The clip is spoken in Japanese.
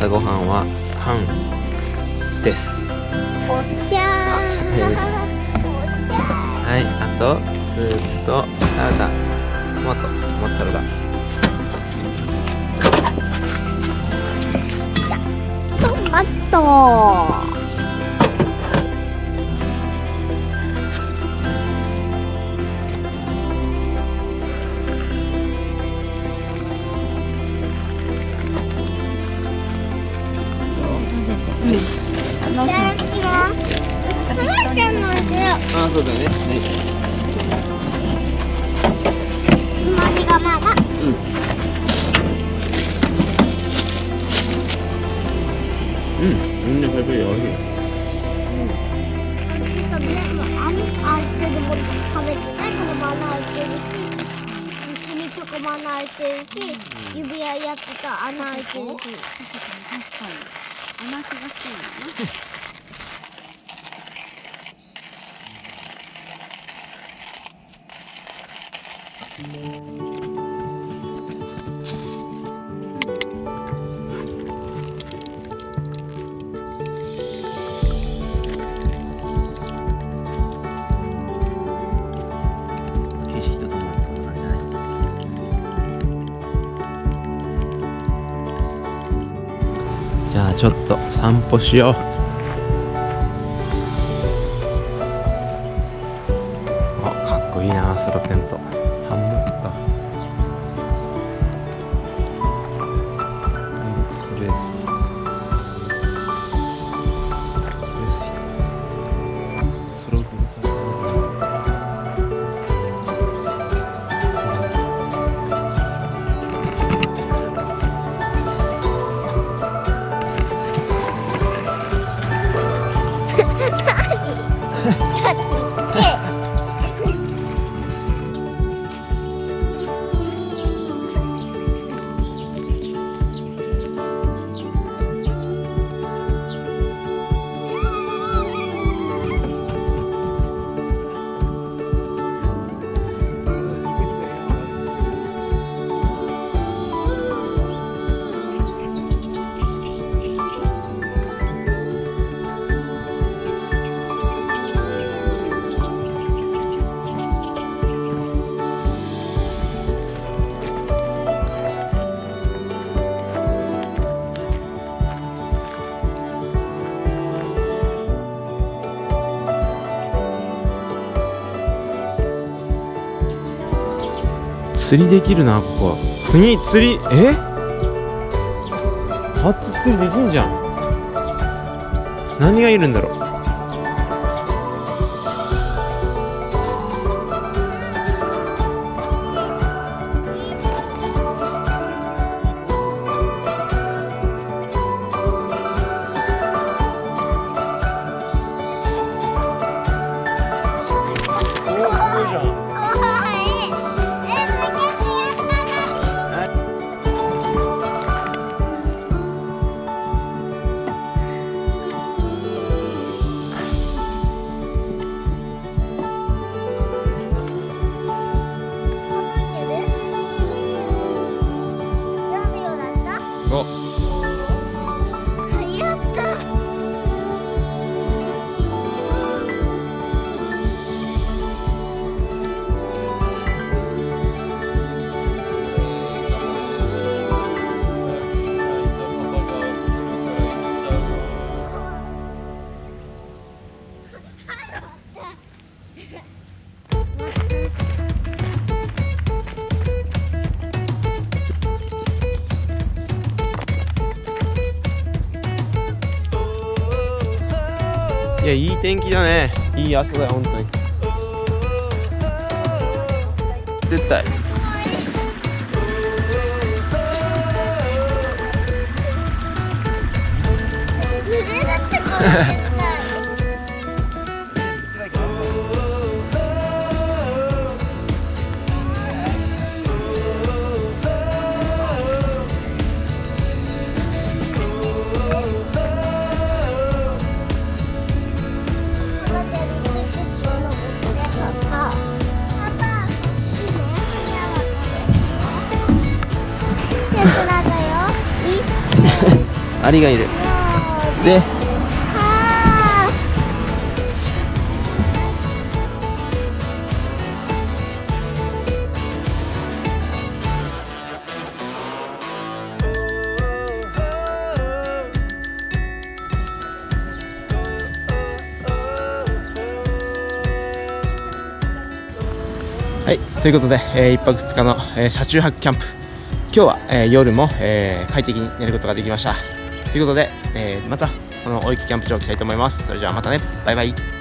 朝ごはんはパンです。お茶ですはい、あとスープとサラダ、トマト、モッツァレラ。トマト。あ、そうだね。つまみがまま。みんな食べるよ。おいしい。でも穴開いてるもの食べてないものも穴開いてるし、一緒にチョコも穴開いてるし、指輪やってた穴開いてるし。確かに。甘くが好きなのね。景色とともにこんな感じじゃない？じゃあちょっと散歩しよう。あ、かっこいいな、ソロテント。ハンモックか。これソロフル釣りできるな、ここ。釣り、初釣りできんじゃん。何がいるんだろう。おー、すごいじゃん。お、やった。いや、いい天気だね。いい朝だよ、本当に。絶対。濡れるってこと絶対。アリがいる。で、ははい、ということで、1泊2日の、車中泊キャンプ。今日は、夜も、快適に寝ることができました。ということで、またこの大雪キャンプ場来たいと思います。それじゃあまたね、バイバイ。